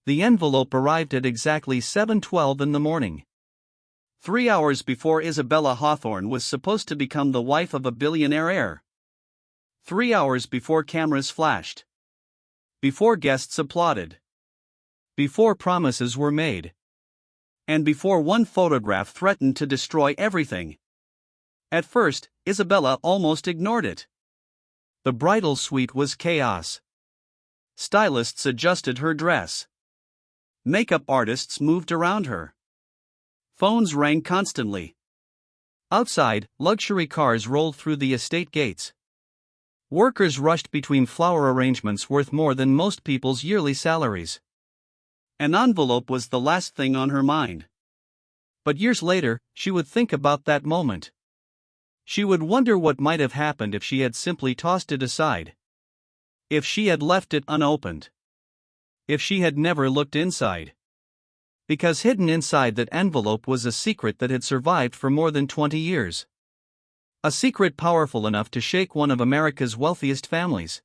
The envelope arrived at exactly 7:12 in the morning. 3 hours before Isabella Hawthorne was supposed to become the wife of a billionaire heir. 3 hours before cameras flashed. Before guests applauded. Before promises were made. And before one photograph threatened to destroy everything. At first, Isabella almost ignored it. The bridal suite was chaos. Stylists adjusted her dress. Makeup artists moved around her. Phones rang constantly. Outside, luxury cars rolled through the estate gates. Workers rushed between flower arrangements worth more than most people's yearly salaries. An envelope was the last thing on her mind. But years later, she would think about that moment. She would wonder what might have happened if she had simply tossed it aside. If she had left it unopened. If she had never looked inside. Because hidden inside that envelope was a secret that had survived for more than 20 years. A secret powerful enough to shake one of America's wealthiest families.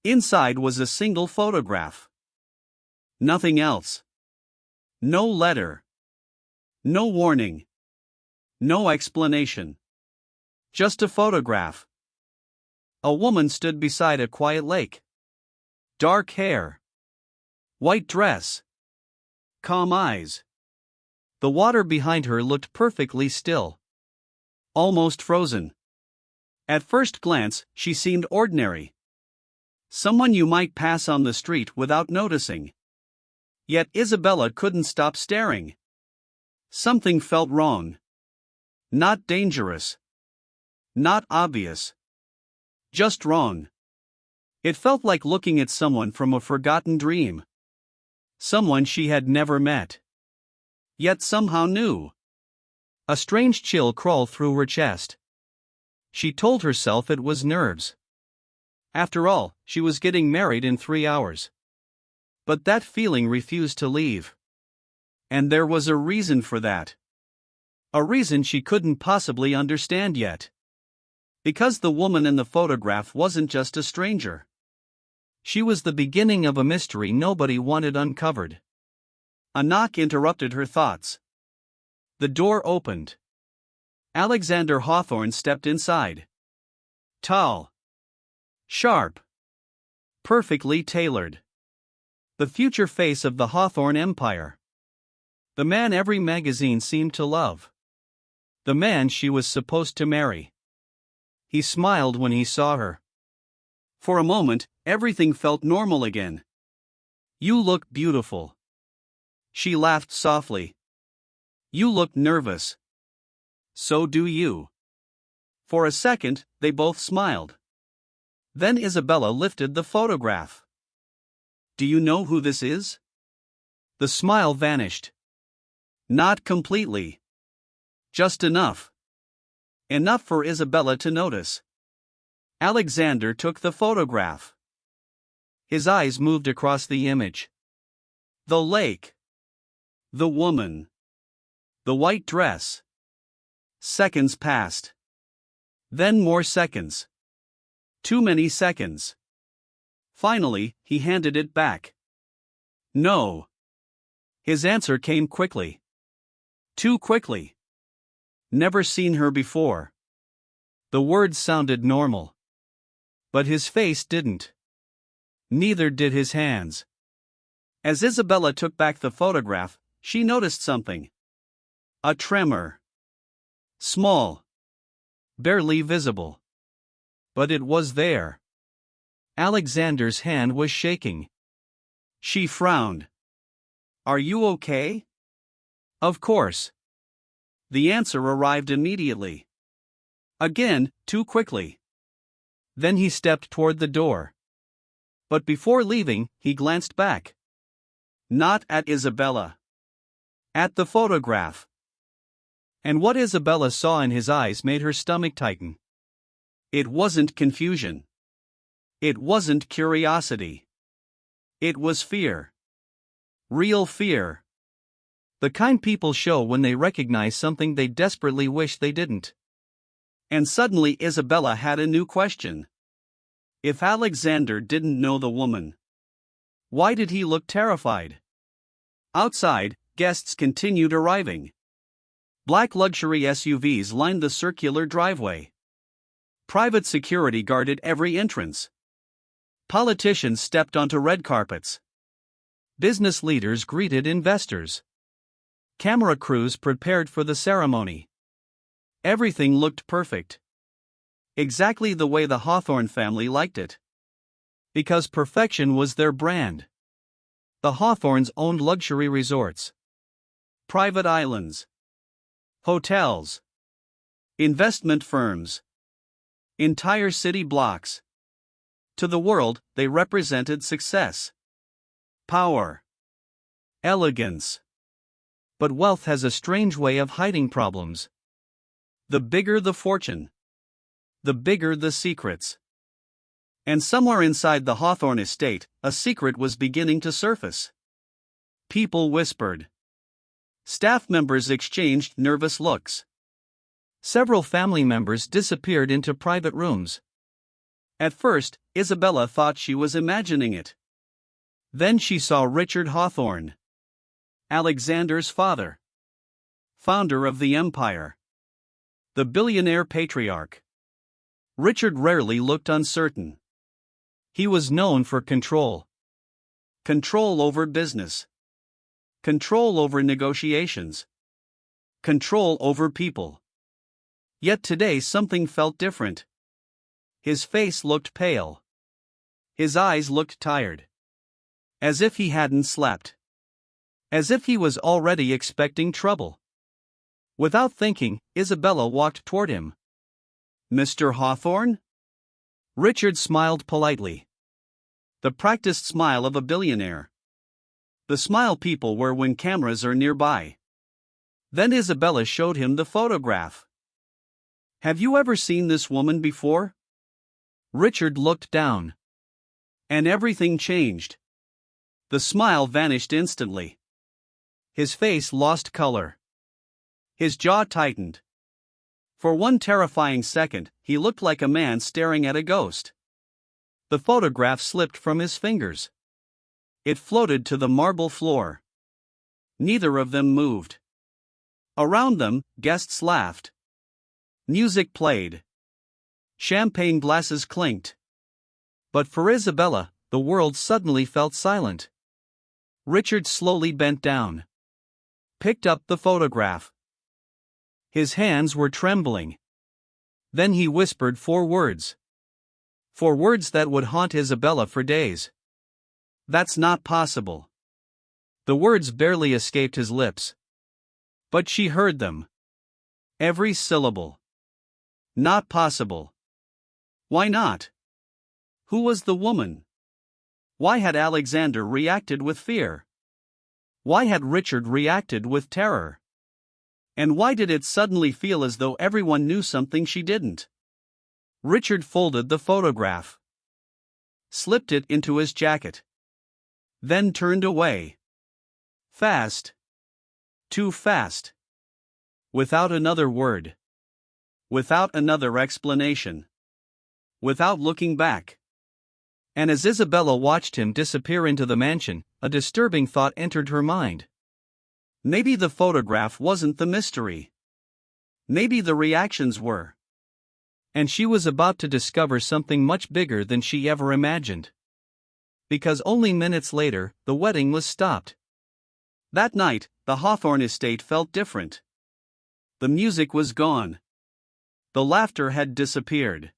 Inside was a single photograph. Nothing else. No letter. No warning. No explanation. Just a photograph. A woman stood beside a quiet lake. Dark hair. White dress. Calm eyes. The water behind her looked perfectly still. Almost frozen. At first glance, she seemed ordinary. Someone you might pass on the street without noticing. Yet Isabella couldn't stop staring. Something felt wrong. Not dangerous. Not obvious. Just wrong. It felt like looking at someone from a forgotten dream. Someone she had never met. Yet somehow knew. A strange chill crawled through her chest. She told herself it was nerves. After all, she was getting married in 3 hours. But that feeling refused to leave. And there was a reason for that. A reason she couldn't possibly understand yet. Because the woman in the photograph wasn't just a stranger. She was the beginning of a mystery nobody wanted uncovered. A knock interrupted her thoughts. The door opened. Alexander Hawthorne stepped inside. Tall. Sharp. Perfectly tailored. The future face of the Hawthorne empire. The man every magazine seemed to love. The man she was supposed to marry. He smiled when he saw her. For a moment, everything felt normal again. You look beautiful. She laughed softly. You look nervous. So do you. For a second, they both smiled. Then Isabella lifted the photograph. Do you know who this is? The smile vanished. Not completely. Just enough. Enough for Isabella to notice. Alexander took the photograph. His eyes moved across the image. The lake. The woman. The white dress. Seconds passed. Then more seconds. Too many seconds. Finally, he handed it back. No. His answer came quickly. Too quickly. Never seen her before. The words sounded normal. But his face didn't. Neither did his hands. As Isabella took back the photograph, she noticed something. A tremor. Small. Barely visible. But it was there. Alexander's hand was shaking. She frowned. Are you okay? Of course. The answer arrived immediately. Again, too quickly. Then he stepped toward the door. But before leaving, he glanced back. Not at Isabella. At the photograph. And what Isabella saw in his eyes made her stomach tighten. It wasn't confusion. It wasn't curiosity. It was fear. Real fear. The kind people show when they recognize something they desperately wish they didn't. And suddenly Isabella had a new question. If Alexander didn't know the woman, Why did he look terrified? Outside, guests continued arriving. Black luxury SUVs lined the circular driveway. Private security guarded every entrance. Politicians stepped onto red carpets. Business leaders greeted investors. Camera crews prepared for the ceremony. Everything looked perfect. Exactly the way the Hawthorne family liked it. Because perfection was their brand. The Hawthornes owned luxury resorts, private islands, hotels, investment firms, entire city blocks. To the world, they represented success, power, elegance. But wealth has a strange way of hiding problems. The bigger the fortune, the bigger the secrets. And somewhere inside the Hawthorne estate, a secret was beginning to surface. People whispered. Staff members exchanged nervous looks. Several family members disappeared into private rooms. At first, Isabella thought she was imagining it. Then she saw Richard Hawthorne, Alexander's father, founder of the empire, the billionaire patriarch. Richard rarely looked uncertain. He was known for control. Control over business. Control over negotiations. Control over people. Yet today something felt different. His face looked pale. His eyes looked tired. As if he hadn't slept. As if he was already expecting trouble. Without thinking, Isabella walked toward him. Mr. Hawthorne? Richard smiled politely. The practiced smile of a billionaire. The smile people wear when cameras are nearby. Then Isabella showed him the photograph. Have you ever seen this woman before? Richard looked down. And everything changed. The smile vanished instantly. His face lost color. His jaw tightened. For one terrifying second, he looked like a man staring at a ghost. The photograph slipped from his fingers. It floated to the marble floor. Neither of them moved. Around them, guests laughed. Music played. Champagne glasses clinked. But for Isabella, the world suddenly felt silent. Richard slowly bent down. Picked up the photograph. His hands were trembling. Then he whispered 4 words. 4 words that would haunt Isabella for days. That's not possible. The words barely escaped his lips. But she heard them. Every syllable. Not possible. Why not? Who was the woman? Why had Alexander reacted with fear? Why had Richard reacted with terror? And why did it suddenly feel as though everyone knew something she didn't? Richard folded the photograph. Slipped it into his jacket. Then turned away. Fast. Too fast. Without another word. Without another explanation. Without looking back. And as Isabella watched him disappear into the mansion, a disturbing thought entered her mind. Maybe the photograph wasn't the mystery. Maybe the reactions were. And she was about to discover something much bigger than she ever imagined. Because only minutes later, the wedding was stopped. That night, the Hawthorne estate felt different. The music was gone. The laughter had disappeared.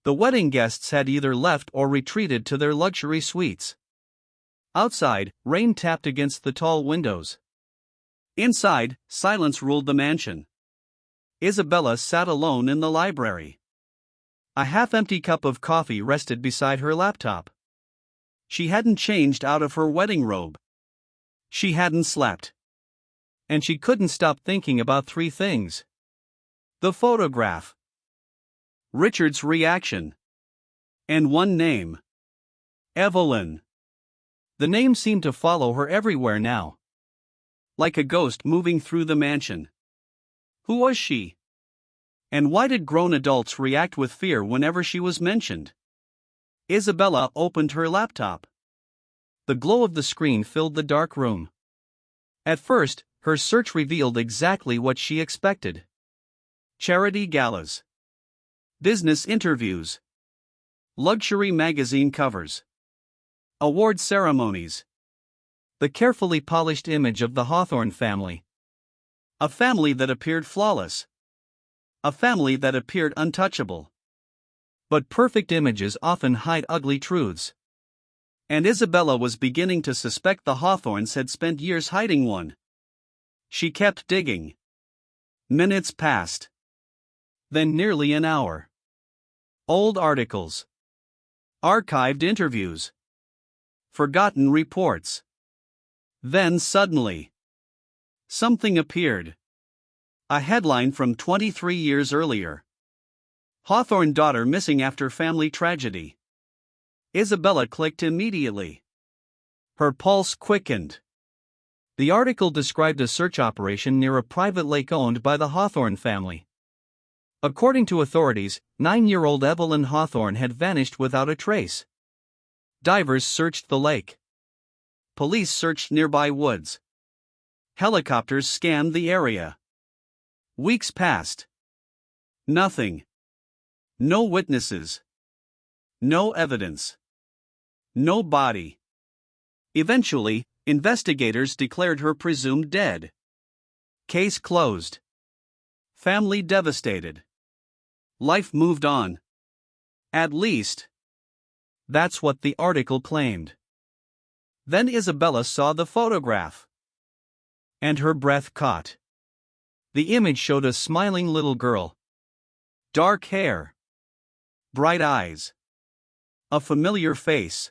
The wedding guests had either left or retreated to their luxury suites. Outside, rain tapped against the tall windows. Inside, silence ruled the mansion. Isabella sat alone in the library. A half-empty cup of coffee rested beside her laptop. She hadn't changed out of her wedding robe. She hadn't slept. And she couldn't stop thinking about 3 things. The photograph. Richard's reaction. And one name. Evelyn. The name seemed to follow her everywhere now. Like a ghost moving through the mansion. Who was she? And why did grown adults react with fear whenever she was mentioned? Isabella opened her laptop. The glow of the screen filled the dark room. At first, her search revealed exactly what she expected. Charity galas. Business interviews. Luxury magazine covers. Award ceremonies. The carefully polished image of the Hawthorne family. A family that appeared flawless. A family that appeared untouchable. But perfect images often hide ugly truths. And Isabella was beginning to suspect the Hawthornes had spent years hiding one. She kept digging. Minutes passed. Then nearly an hour. Old articles. Archived interviews. Forgotten reports. Then suddenly, something appeared. A headline from 23 years earlier. Hawthorne daughter missing after family tragedy. Isabella clicked immediately. Her pulse quickened. The article described a search operation near a private lake owned by the Hawthorne family. According to authorities, 9-year-old Evelyn Hawthorne had vanished without a trace. Divers searched the lake. Police searched nearby woods. Helicopters scanned the area. Weeks passed. Nothing. No witnesses. No evidence. No body. Eventually, investigators declared her presumed dead. Case closed. Family devastated. Life moved on. At least, that's what the article claimed. Then Isabella saw the photograph. And her breath caught. The image showed a smiling little girl. Dark hair. Bright eyes. A familiar face.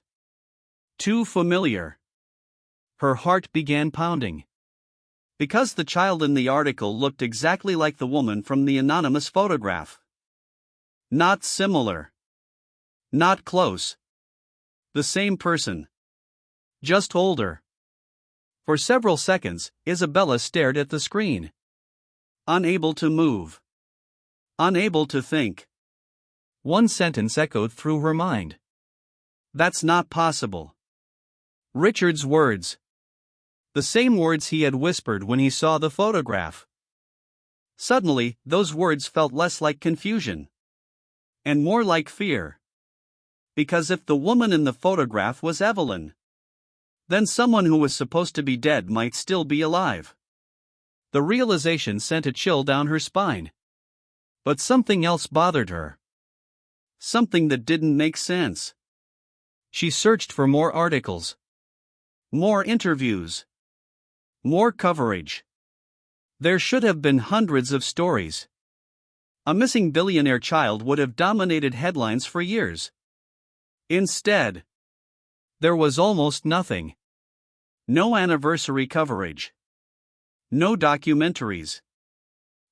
Too familiar. Her heart began pounding. Because the child in the article looked exactly like the woman from the anonymous photograph. Not similar. Not close. The same person. Just older. For several seconds, Isabella stared at the screen. Unable to move. Unable to think. One sentence echoed through her mind. That's not possible. Richard's words. The same words he had whispered when he saw the photograph. Suddenly, those words felt less like confusion. And more like fear. Because if the woman in the photograph was Evelyn, then someone who was supposed to be dead might still be alive. The realization sent a chill down her spine. But something else bothered her. Something that didn't make sense. She searched for more articles. More interviews. More coverage. There should have been hundreds of stories. A missing billionaire child would have dominated headlines for years. Instead, there was almost nothing. No anniversary coverage. No documentaries.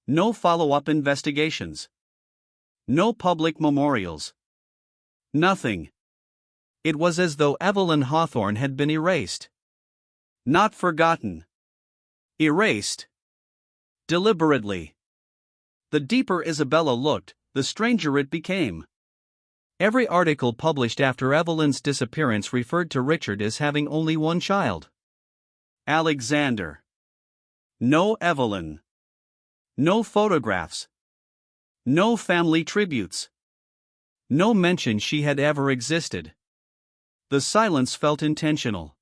No follow-up investigations. No public memorials. Nothing. It was as though Evelyn Hawthorne had been erased. Not forgotten. Erased. Deliberately. The deeper Isabella looked, the stranger it became. Every article published after Evelyn's disappearance referred to Richard as having only one child. Alexander. No Evelyn. No photographs. No family tributes. No mention she had ever existed. The silence felt intentional.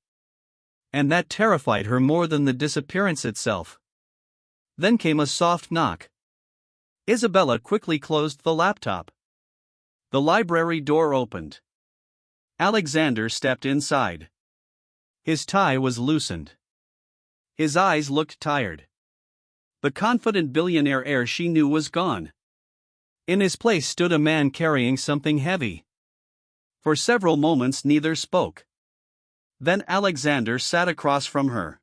And that terrified her more than the disappearance itself. Then came a soft knock. Isabella quickly closed the laptop. The library door opened. Alexander stepped inside. His tie was loosened. His eyes looked tired. The confident billionaire heir she knew was gone. In his place stood a man carrying something heavy. For several moments neither spoke. Then Alexander sat across from her.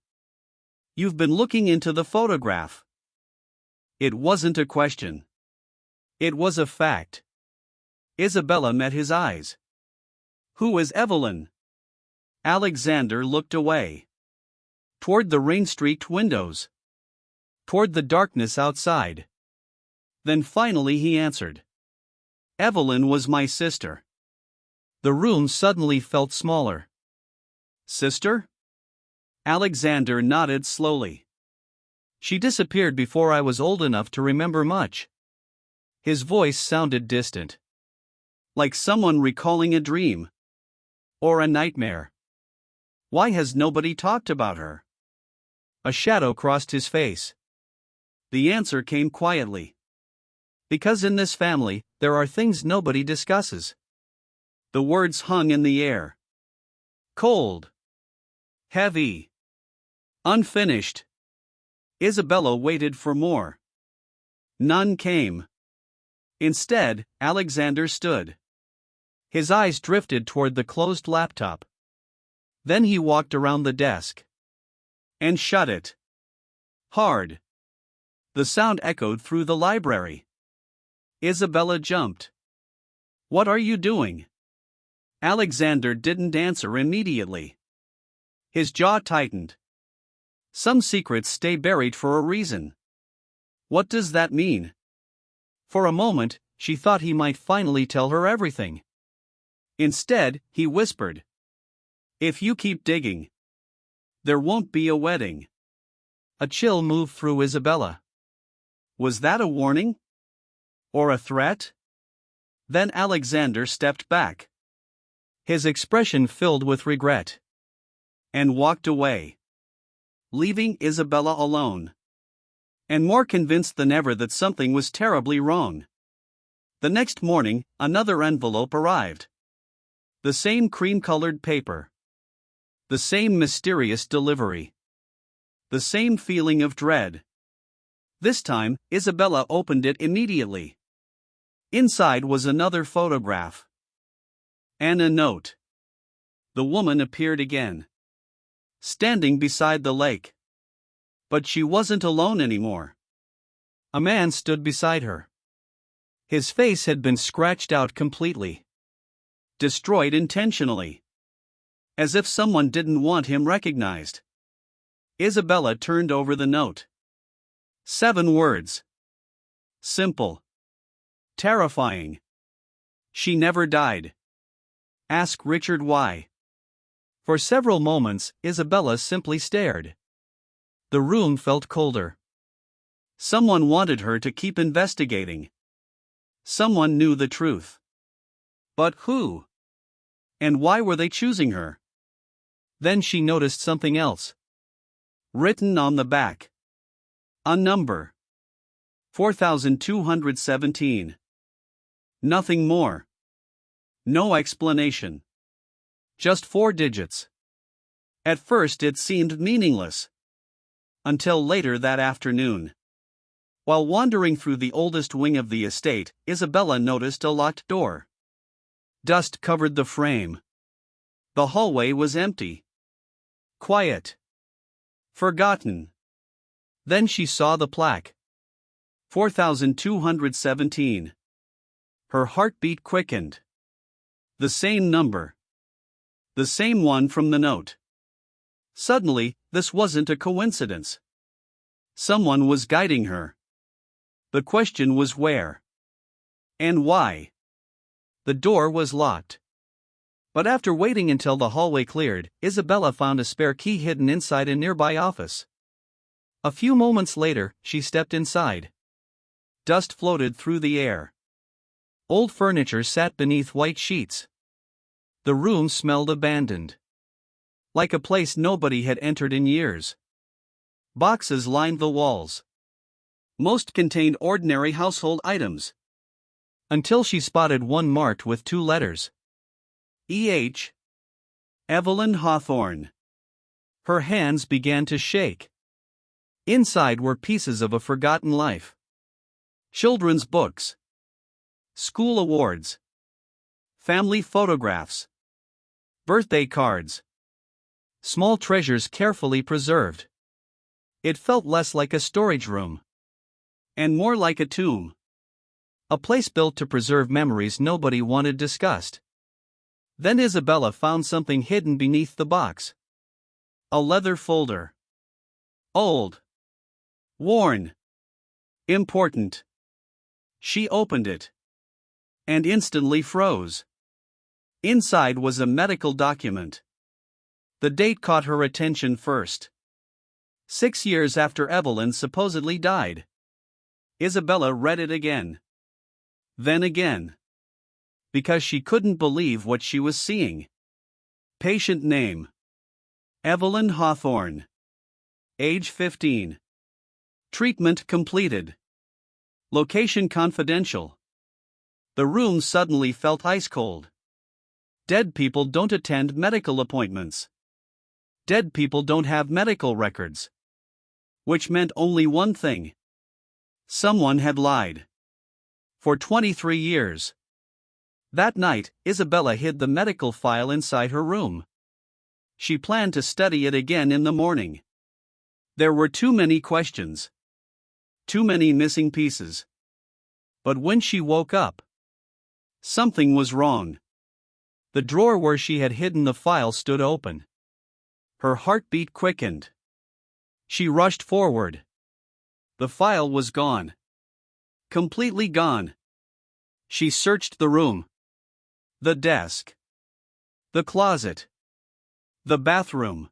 "You've been looking into the photograph." It wasn't a question. It was a fact. Isabella met his eyes. "Who is Evelyn?" Alexander looked away. Toward the rain-streaked windows. Toward the darkness outside. Then finally he answered. "Evelyn was my sister." The room suddenly felt smaller. Sister? Alexander nodded slowly. She disappeared before I was old enough to remember much. His voice sounded distant. Like someone recalling a dream. Or a nightmare. Why has nobody talked about her? A shadow crossed his face. The answer came quietly. Because in this family, there are things nobody discusses. The words hung in the air. Cold. Heavy. Unfinished. Isabella waited for more. None came. Instead, Alexander stood. His eyes drifted toward the closed laptop. Then he walked around the desk. And shut it. Hard. The sound echoed through the library. Isabella jumped. What are you doing? Alexander didn't answer immediately. His jaw tightened. Some secrets stay buried for a reason. What does that mean? For a moment, she thought he might finally tell her everything. Instead, he whispered. If you keep digging, there won't be a wedding. A chill moved through Isabella. Was that a warning? Or a threat? Then Alexander stepped back. His expression filled with regret. And walked away. Leaving Isabella alone. And more convinced than ever that something was terribly wrong. The next morning, another envelope arrived. The same cream-colored paper. The same mysterious delivery. The same feeling of dread. This time, Isabella opened it immediately. Inside was another photograph. And a note. The woman appeared again. Standing beside the lake. But she wasn't alone anymore. A man stood beside her. His face had been scratched out completely. Destroyed intentionally. As if someone didn't want him recognized. Isabella turned over the note. 7 words. Simple. Terrifying. She never died. Ask Richard why. For several moments, Isabella simply stared. The room felt colder. Someone wanted her to keep investigating. Someone knew the truth. But who? And why were they choosing her? Then she noticed something else. Written on the back. A number. 4217. Nothing more. No explanation. Just 4 digits. At first it seemed meaningless. Until later that afternoon. While wandering through the oldest wing of the estate, Isabella noticed a locked door. Dust covered the frame. The hallway was empty. Quiet. Forgotten. Then she saw the plaque. 4217. Her heartbeat quickened. The same number. The same one from the note. Suddenly, this wasn't a coincidence. Someone was guiding her. The question was where? And why? The door was locked. But after waiting until the hallway cleared, Isabella found a spare key hidden inside a nearby office. A few moments later, she stepped inside. Dust floated through the air. Old furniture sat beneath white sheets. The room smelled abandoned. Like a place nobody had entered in years. Boxes lined the walls. Most contained ordinary household items. Until she spotted one marked with 2 letters. E.H. Evelyn Hawthorne. Her hands began to shake. Inside were pieces of a forgotten life. Children's books. School awards. Family photographs. Birthday cards. Small treasures carefully preserved. It felt less like a storage room. And more like a tomb. A place built to preserve memories nobody wanted discussed. Then Isabella found something hidden beneath the box. A leather folder. Old. Worn. Important. She opened it. And instantly froze. Inside was a medical document. The date caught her attention first. 6 years after Evelyn supposedly died. Isabella read it again. Then again. Because she couldn't believe what she was seeing. Patient name: Evelyn Hawthorne. Age 15. Treatment completed. Location confidential. The room suddenly felt ice cold. Dead people don't attend medical appointments. Dead people don't have medical records. Which meant only one thing. Someone had lied. For 23 years. That night, Isabella hid the medical file inside her room. She planned to study it again in the morning. There were too many questions. Too many missing pieces. But when she woke up, something was wrong. The drawer where she had hidden the file stood open. Her heartbeat quickened. She rushed forward. The file was gone. Completely gone. She searched the room. The desk. The closet. The bathroom.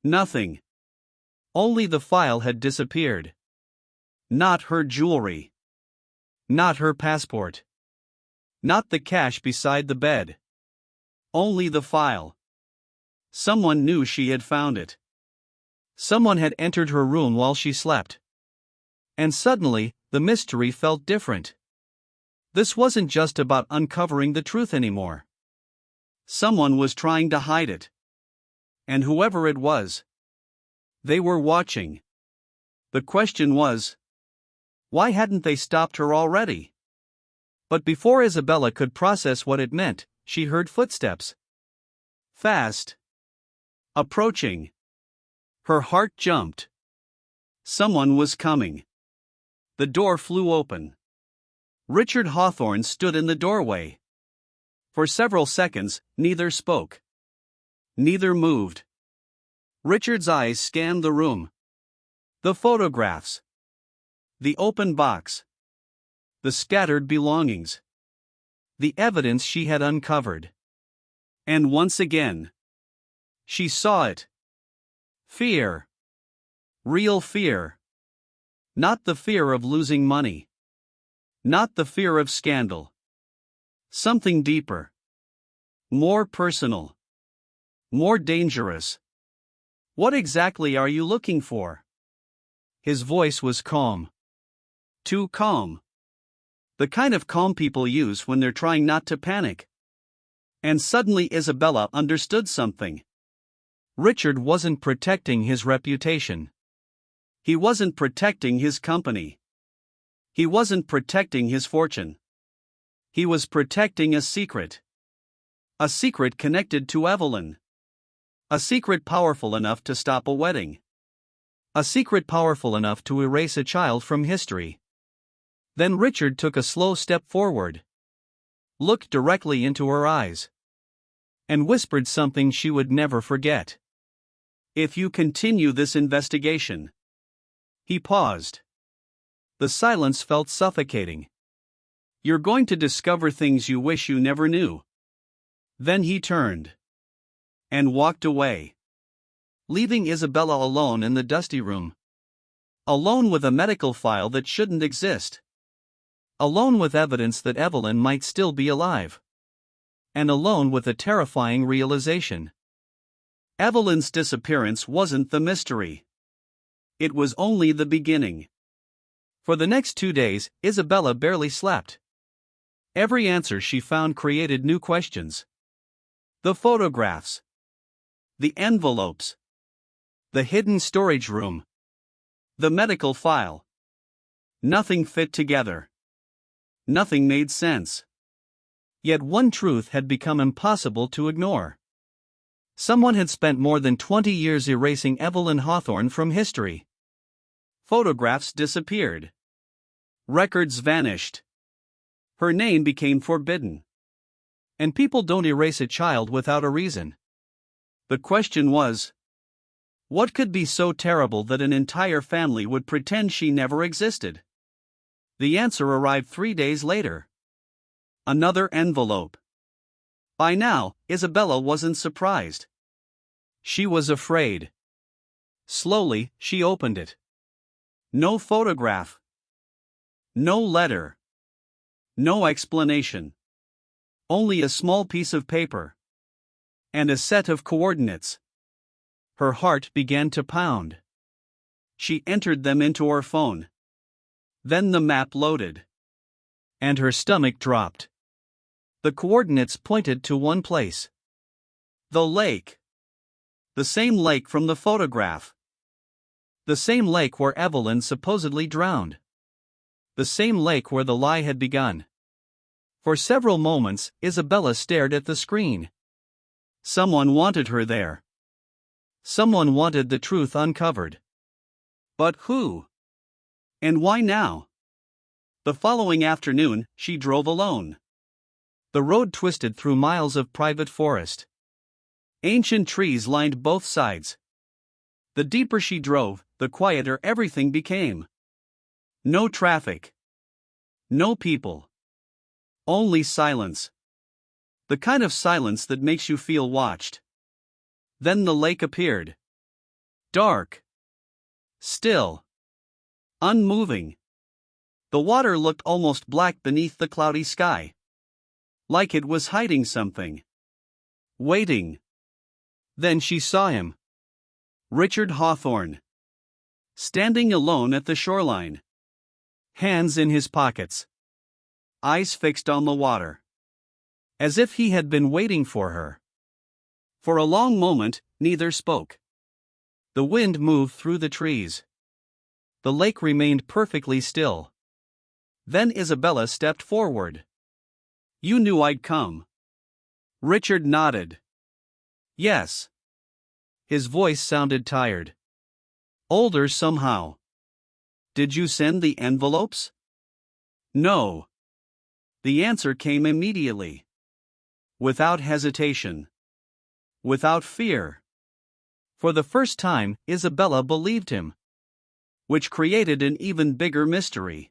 Nothing. Only the file had disappeared. Not her jewelry. Not her passport. Not the cash beside the bed. Only the file. Someone knew she had found it. Someone had entered her room while she slept. And suddenly, the mystery felt different. This wasn't just about uncovering the truth anymore. Someone was trying to hide it. And whoever it was, they were watching. The question was, why hadn't they stopped her already? But before Isabella could process what it meant, she heard footsteps. Fast. Approaching. Her heart jumped. Someone was coming. The door flew open. Richard Hawthorne stood in the doorway. For several seconds, neither spoke. Neither moved. Richard's eyes scanned the room. The photographs. The open box. The scattered belongings. The evidence she had uncovered. And once again, she saw it. Fear. Real fear. Not the fear of losing money. Not the fear of scandal. Something deeper. More personal. More dangerous. What exactly are you looking for? His voice was calm. Too calm. The kind of calm people use when they're trying not to panic. And suddenly Isabella understood something. Richard wasn't protecting his reputation. He wasn't protecting his company. He wasn't protecting his fortune. He was protecting a secret. A secret connected to Evelyn. A secret powerful enough to stop a wedding. A secret powerful enough to erase a child from history. Then Richard took a slow step forward. Looked directly into her eyes. And whispered something she would never forget. If you continue this investigation. He paused. The silence felt suffocating. You're going to discover things you wish you never knew. Then he turned. And walked away. Leaving Isabella alone in the dusty room. Alone with a medical file that shouldn't exist. Alone with evidence that Evelyn might still be alive. And alone with a terrifying realization. Evelyn's disappearance wasn't the mystery. It was only the beginning. For the next 2 days, Isabella barely slept. Every answer she found created new questions. The photographs. The envelopes. The hidden storage room. The medical file. Nothing fit together. Nothing made sense. Yet one truth had become impossible to ignore. Someone had spent more than 20 years erasing Evelyn Hawthorne from history. Photographs disappeared. Records vanished. Her name became forbidden. And people don't erase a child without a reason. The question was, what could be so terrible that an entire family would pretend she never existed? The answer arrived 3 days later. Another envelope. By now, Isabella wasn't surprised. She was afraid. Slowly, she opened it. No photograph. No letter. No explanation. Only a small piece of paper. And a set of coordinates. Her heart began to pound. She entered them into her phone. Then the map loaded. And her stomach dropped. The coordinates pointed to one place. The lake. The same lake from the photograph. The same lake where Evelyn supposedly drowned. The same lake where the lie had begun. For several moments, Isabella stared at the screen. Someone wanted her there. Someone wanted the truth uncovered. But who? And why now? The following afternoon, she drove alone. The road twisted through miles of private forest. Ancient trees lined both sides. The deeper she drove, the quieter everything became. No traffic. No people. Only silence. The kind of silence that makes you feel watched. Then the lake appeared. Dark. Still. Unmoving. The water looked almost black beneath the cloudy sky. Like it was hiding something. Waiting. Then she saw him. Richard Hawthorne. Standing alone at the shoreline. Hands in his pockets. Eyes fixed on the water. As if he had been waiting for her. For a long moment, neither spoke. The wind moved through the trees. The lake remained perfectly still. Then Isabella stepped forward. You knew I'd come. Richard nodded. Yes. His voice sounded tired. Older somehow. Did you send the envelopes? No. The answer came immediately. Without hesitation. Without fear. For the first time, Isabella believed him. Which created an even bigger mystery.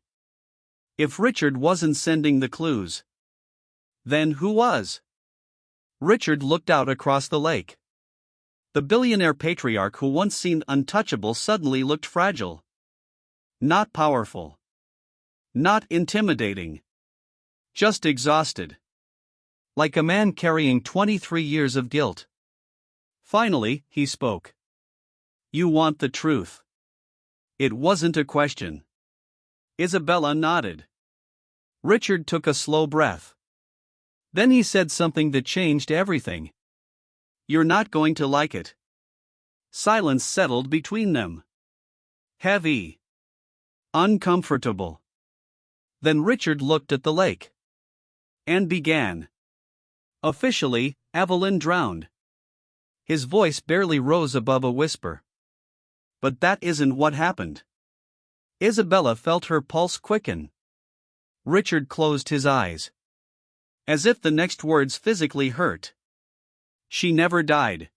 If Richard wasn't sending the clues, then who was? Richard looked out across the lake. The billionaire patriarch who once seemed untouchable suddenly looked fragile. Not powerful. Not intimidating. Just exhausted. Like a man carrying 23 years of guilt. Finally, he spoke. You want the truth. It wasn't a question. Isabella nodded. Richard took a slow breath. Then he said something that changed everything. You're not going to like it. Silence settled between them. Heavy. Uncomfortable. Then Richard looked at the lake. And began. Officially, Evelyn drowned. His voice barely rose above a whisper. But that isn't what happened. Isabella felt her pulse quicken. Richard closed his eyes. As if the next words physically hurt. She never died.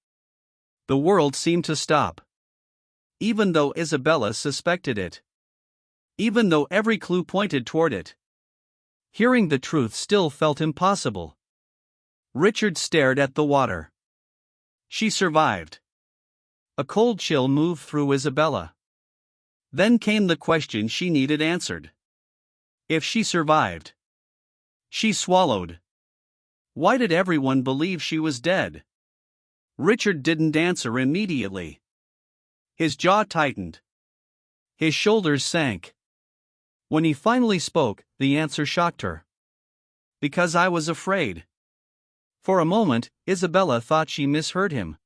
The world seemed to stop. Even though Isabella suspected it. Even though every clue pointed toward it. Hearing the truth still felt impossible. Richard stared at the water. She survived. A cold chill moved through Isabella. Then came the question she needed answered. If she survived. She swallowed. Why did everyone believe she was dead? Richard didn't answer immediately. His jaw tightened. His shoulders sank. When he finally spoke, the answer shocked her. Because I was afraid. For a moment, Isabella thought she misheard him.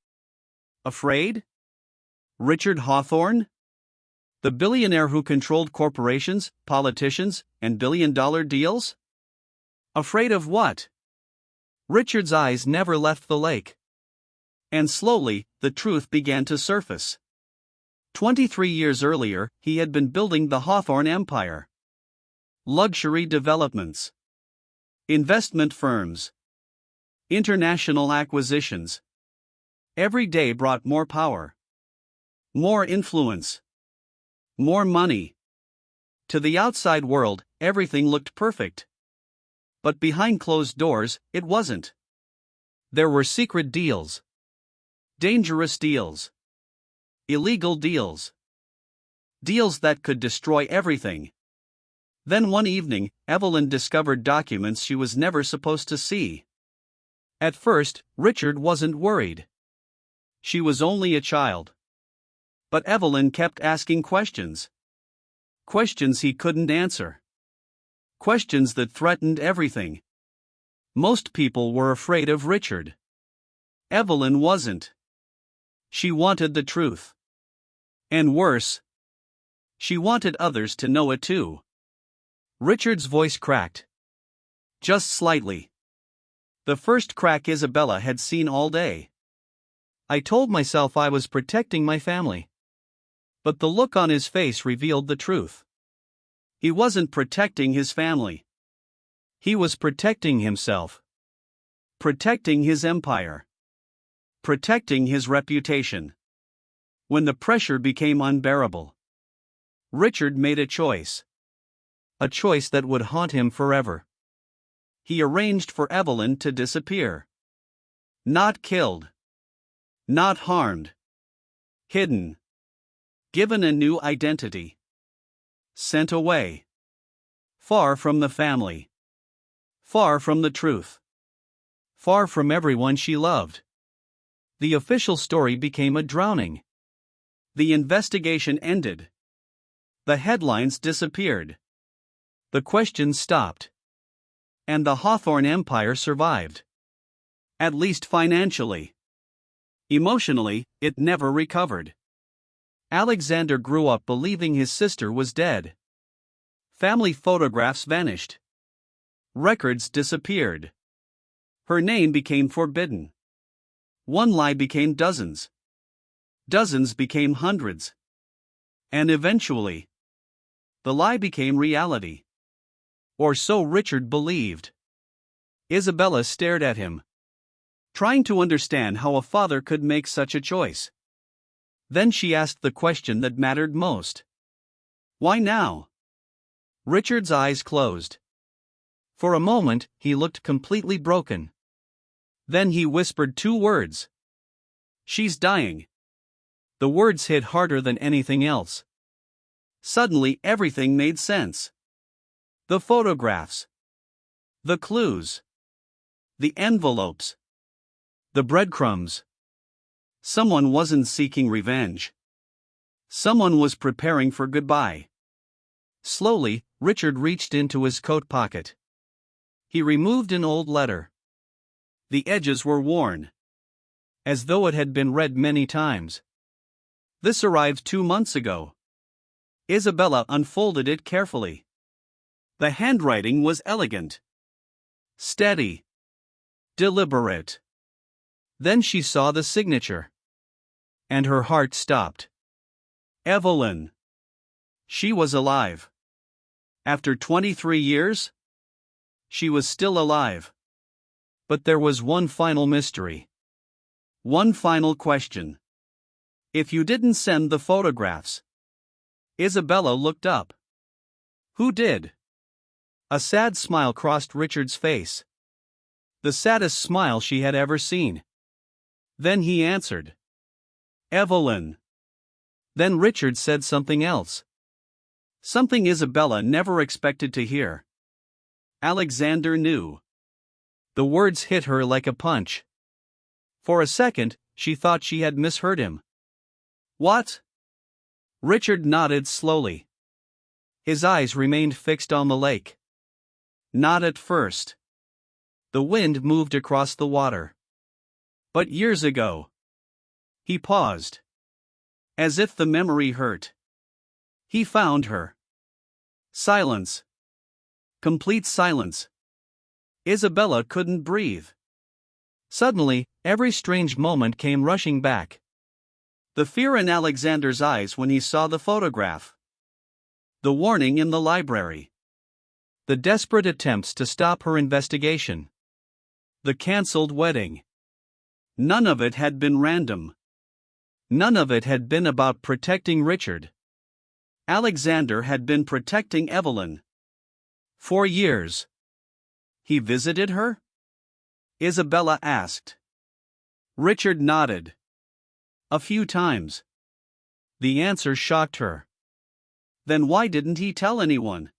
Afraid? Richard Hawthorne? The billionaire who controlled corporations, politicians, and billion-dollar deals? Afraid of what? Richard's eyes never left the lake. And slowly, the truth began to surface. 23 years earlier, he had been building the Hawthorne empire. Luxury developments. Investment firms. International acquisitions. Every day brought more power. More influence. More money. To the outside world, everything looked perfect. But behind closed doors, it wasn't. There were secret deals. Dangerous deals. Illegal deals. Deals that could destroy everything. Then one evening, Evelyn discovered documents she was never supposed to see. At first, Richard wasn't worried. She was only a child. But Evelyn kept asking questions. Questions he couldn't answer. Questions that threatened everything. Most people were afraid of Richard. Evelyn wasn't. She wanted the truth. And worse, she wanted others to know it too. Richard's voice cracked. Just slightly. The first crack Isabella had seen all day. I told myself I was protecting my family. But the look on his face revealed the truth. He wasn't protecting his family. He was protecting himself. Protecting his empire. Protecting his reputation. When the pressure became unbearable, Richard made a choice. A choice that would haunt him forever. He arranged for Evelyn to disappear. Not killed. Not harmed. Hidden. Given a new identity. Sent away. Far from the family. Far from the truth. Far from everyone she loved. The official story became a drowning. The investigation ended. The headlines disappeared. The questions stopped. And the Hawthorne empire survived. At least financially. Emotionally, it never recovered. Alexander grew up believing his sister was dead. Family photographs vanished. Records disappeared. Her name became forbidden. One lie became dozens. Dozens became hundreds. And eventually, the lie became reality. Or so Richard believed. Isabella stared at him, trying to understand how a father could make such a choice. Then she asked the question that mattered most. Why now? Richard's eyes closed. For a moment, he looked completely broken. Then he whispered two words. She's dying. The words hit harder than anything else. Suddenly everything made sense. The photographs. The clues. The envelopes. The breadcrumbs. Someone wasn't seeking revenge. Someone was preparing for goodbye. Slowly, Richard reached into his coat pocket. He removed an old letter. The edges were worn, as though it had been read many times. This arrived 2 months ago. Isabella unfolded it carefully. The handwriting was elegant. Steady. Deliberate. Then she saw the signature. And her heart stopped. Evelyn. She was alive. After 23 years? She was still alive. But there was one final mystery. One final question. If you didn't send the photographs. Isabella looked up. Who did? A sad smile crossed Richard's face. The saddest smile she had ever seen. Then he answered. Evelyn. Then Richard said something else. Something Isabella never expected to hear. Alexander knew. The words hit her like a punch. For a second, she thought she had misheard him. What? Richard nodded slowly. His eyes remained fixed on the lake. Not at first. The wind moved across the water. But years ago. He paused. As if the memory hurt. He found her. Silence. Complete silence. Isabella couldn't breathe. Suddenly, every strange moment came rushing back. The fear in Alexander's eyes when he saw the photograph. The warning in the library. The desperate attempts to stop her investigation. The cancelled wedding. None of it had been random. None of it had been about protecting Richard. Alexander had been protecting Evelyn. For years. He visited her? Isabella asked. Richard nodded. A few times. The answer shocked her. Then why didn't he tell anyone?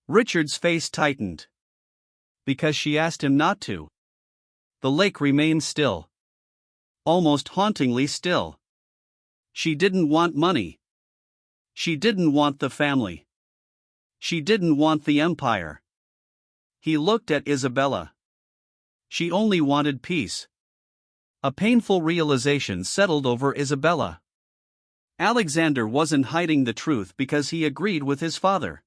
Richard's face tightened. Because she asked him not to. The lake remained still. Almost hauntingly still. She didn't want money. She didn't want the family. She didn't want the empire. He looked at Isabella. She only wanted peace. A painful realization settled over Isabella. Alexander wasn't hiding the truth because he agreed with his father.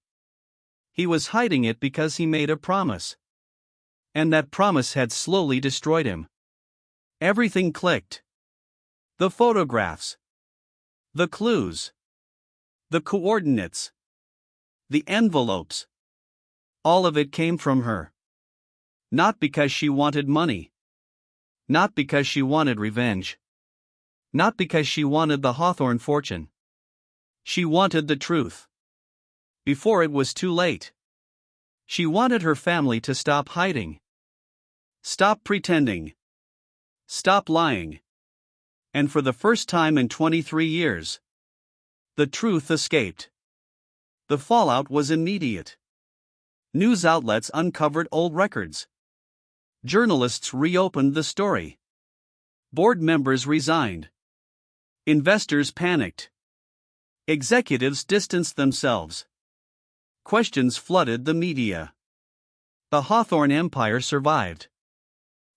He was hiding it because he made a promise. And that promise had slowly destroyed him. Everything clicked. The photographs. The clues. The coordinates. The envelopes. All of it came from her. Not because she wanted money. Not because she wanted revenge. Not because she wanted the Hawthorne fortune. She wanted the truth. Before it was too late. She wanted her family to stop hiding. Stop pretending. Stop lying. And for the first time in 23 years, the truth escaped. The fallout was immediate. News outlets uncovered old records. Journalists reopened the story. Board members resigned. Investors panicked. Executives distanced themselves. Questions flooded the media. The Hawthorne empire survived.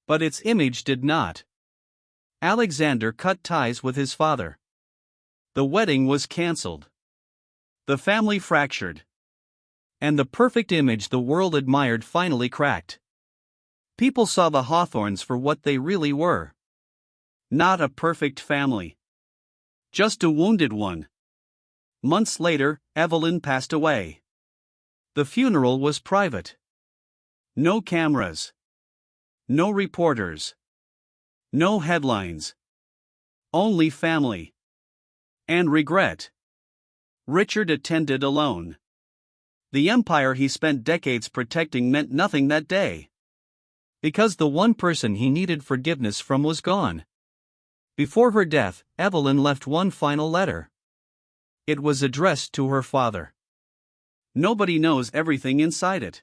But its image did not. Alexander cut ties with his father. The wedding was cancelled. The family fractured. And the perfect image the world admired finally cracked. People saw the Hawthornes for what they really were. Not a perfect family. Just a wounded one. Months later, Evelyn passed away. The funeral was private. No cameras. No reporters. No headlines. Only family. And regret. Richard attended alone. The empire he spent decades protecting meant nothing that day. Because the one person he needed forgiveness from was gone. Before her death, Evelyn left one final letter. It was addressed to her father. Nobody knows everything inside it.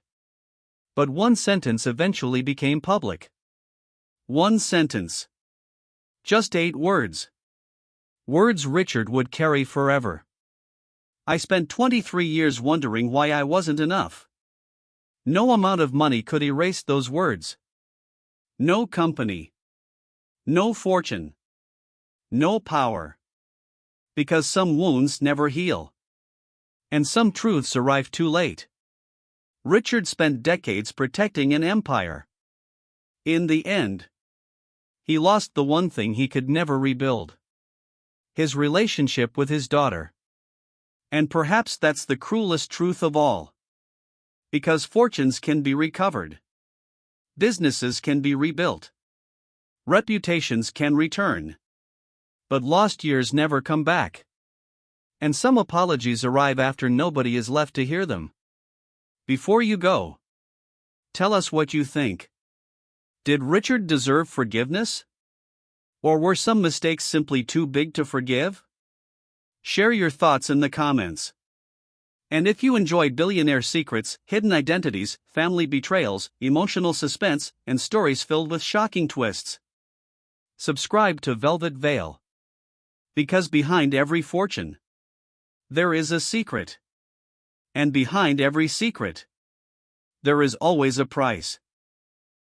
But one sentence eventually became public. One sentence. Just 8 words. Words Richard would carry forever. I spent 23 years wondering why I wasn't enough. No amount of money could erase those words. No company. No fortune. No power. Because some wounds never heal. And some truths arrive too late. Richard spent decades protecting an empire. In the end, he lost the one thing he could never rebuild. His relationship with his daughter. And perhaps that's the cruelest truth of all. Because fortunes can be recovered. Businesses can be rebuilt. Reputations can return. But lost years never come back. And some apologies arrive after nobody is left to hear them. Before you go, tell us what you think. Did Richard deserve forgiveness? Or were some mistakes simply too big to forgive? Share your thoughts in the comments. And if you enjoy billionaire secrets, hidden identities, family betrayals, emotional suspense, and stories filled with shocking twists, subscribe to Velvet Veil. Because behind every fortune, there is a secret. And behind every secret, there is always a price.